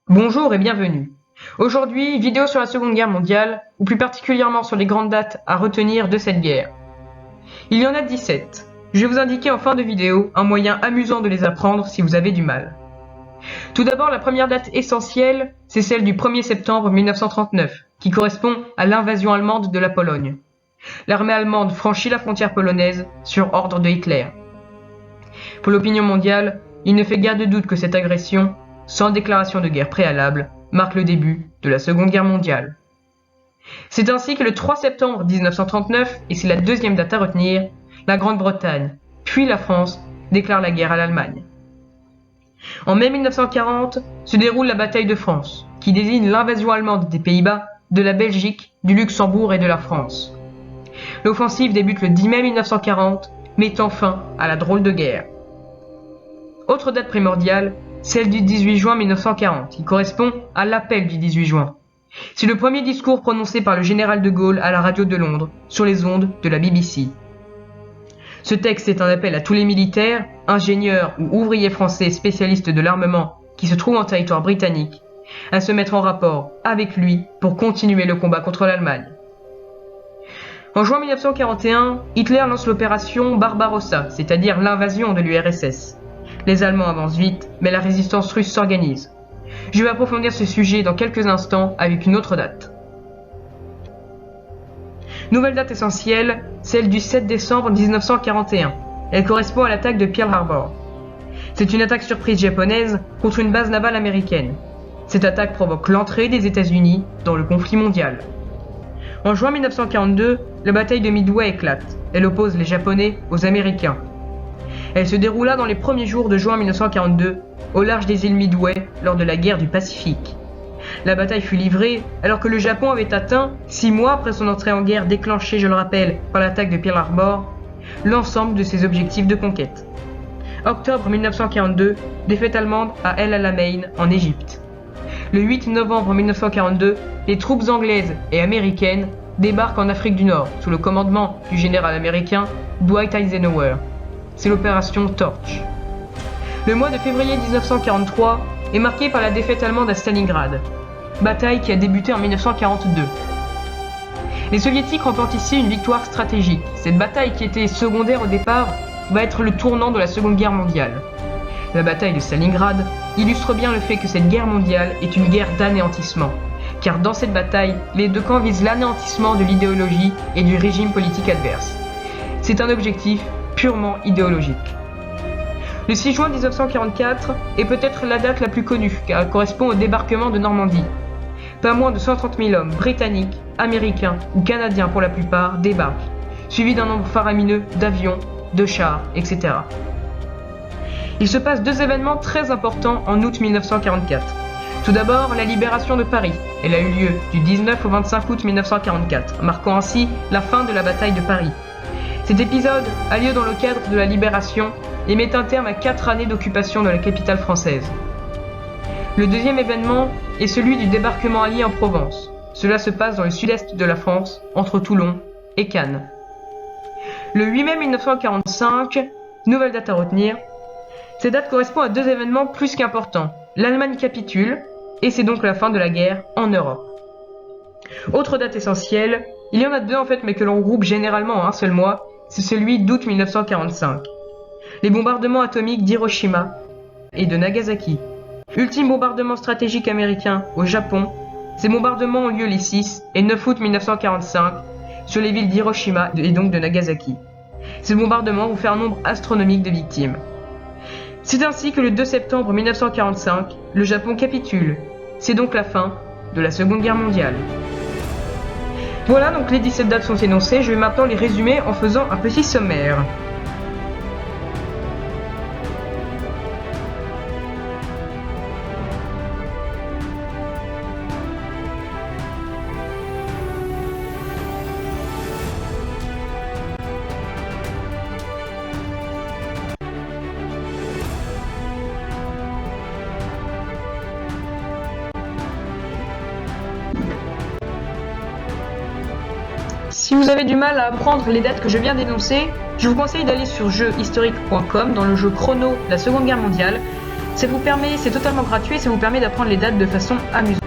Bonjour et bienvenue. Aujourd'hui, vidéo sur la Seconde Guerre mondiale, ou plus particulièrement sur les grandes dates à retenir de cette guerre. Il y en a 17. Je vais vous indiquer en fin de vidéo un moyen amusant de les apprendre si vous avez du mal. Tout d'abord, la première date essentielle, c'est celle du 1er septembre 1939, qui correspond à l'invasion allemande de la Pologne. L'armée allemande franchit la frontière polonaise sur ordre de Hitler. Pour l'opinion mondiale, il ne fait guère de doute que cette agression, sans déclaration de guerre préalable, marque le début de la Seconde Guerre mondiale. C'est ainsi que le 3 septembre 1939, et c'est la deuxième date à retenir, la Grande-Bretagne, puis la France, déclarent la guerre à l'Allemagne. En mai 1940, se déroule la bataille de France, qui désigne l'invasion allemande des Pays-Bas, de la Belgique, du Luxembourg et de la France. L'offensive débute le 10 mai 1940, mettant fin à la drôle de guerre. Autre date primordiale, celle du 18 juin 1940, qui correspond à l'appel du 18 juin. C'est le premier discours prononcé par le général de Gaulle à la radio de Londres, sur les ondes de la BBC. Ce texte est un appel à tous les militaires, ingénieurs ou ouvriers français spécialistes de l'armement qui se trouvent en territoire britannique, à se mettre en rapport avec lui pour continuer le combat contre l'Allemagne. En juin 1941, Hitler lance l'opération Barbarossa, c'est-à-dire l'invasion de l'URSS. Les Allemands avancent vite, mais la résistance russe s'organise. Je vais approfondir ce sujet dans quelques instants avec une autre date. Nouvelle date essentielle, celle du 7 décembre 1941. Elle correspond à l'attaque de Pearl Harbor. C'est une attaque surprise japonaise contre une base navale américaine. Cette attaque provoque l'entrée des États-Unis dans le conflit mondial. En juin 1942, la bataille de Midway éclate. Elle oppose les Japonais aux Américains. Elle se déroula dans les premiers jours de juin 1942, au large des îles Midway, lors de la guerre du Pacifique. La bataille fut livrée alors que le Japon avait atteint, 6 mois après son entrée en guerre déclenchée, je le rappelle, par l'attaque de Pearl Harbor, l'ensemble de ses objectifs de conquête. Octobre 1942, défaite allemande à El Alamein, en Égypte. Le 8 novembre 1942, les troupes anglaises et américaines débarquent en Afrique du Nord, sous le commandement du général américain Dwight Eisenhower. C'est l'opération Torch. Le mois de février 1943 est marqué par la défaite allemande à Stalingrad, bataille qui a débuté en 1942. Les soviétiques remportent ici une victoire stratégique. Cette bataille, qui était secondaire au départ, va être le tournant de la Seconde Guerre mondiale. La bataille de Stalingrad illustre bien le fait que cette guerre mondiale est une guerre d'anéantissement, car dans cette bataille, les deux camps visent l'anéantissement de l'idéologie et du régime politique adverse. C'est un objectif purement idéologique. Le 6 juin 1944 est peut-être la date la plus connue, car elle correspond au débarquement de Normandie. Pas moins de 130 000 hommes britanniques, américains ou canadiens pour la plupart débarquent, suivis d'un nombre faramineux d'avions, de chars, etc. Il se passe deux événements très importants en août 1944. Tout d'abord, la libération de Paris. Elle a eu lieu du 19 au 25 août 1944, marquant ainsi la fin de la bataille de Paris. Cet épisode a lieu dans le cadre de la libération et met un terme à 4 années d'occupation de la capitale française. Le deuxième événement est celui du débarquement allié en Provence. Cela se passe dans le sud-est de la France, entre Toulon et Cannes. Le 8 mai 1945, nouvelle date à retenir. Cette date correspond à deux événements plus qu'importants. L'Allemagne capitule, et c'est donc la fin de la guerre en Europe. Autre date essentielle, il y en a deux en fait, mais que l'on regroupe généralement en un seul mois, c'est celui d'août 1945. Les bombardements atomiques d'Hiroshima et de Nagasaki. Ultime bombardement stratégique américain au Japon, ces bombardements ont lieu les 6 et 9 août 1945 sur les villes d'Hiroshima et donc de Nagasaki. Ces bombardements vont faire un nombre astronomique de victimes. C'est ainsi que le 2 septembre 1945, le Japon capitule. C'est donc la fin de la Seconde Guerre mondiale. Voilà, donc les 17 dates sont énoncées, je vais maintenant les résumer en faisant un petit sommaire. Si vous avez du mal à apprendre les dates que je viens d'énoncer, je vous conseille d'aller sur jeuhistorique.com dans le jeu Chrono, la Seconde Guerre mondiale. C'est totalement gratuit et ça vous permet d'apprendre les dates de façon amusante.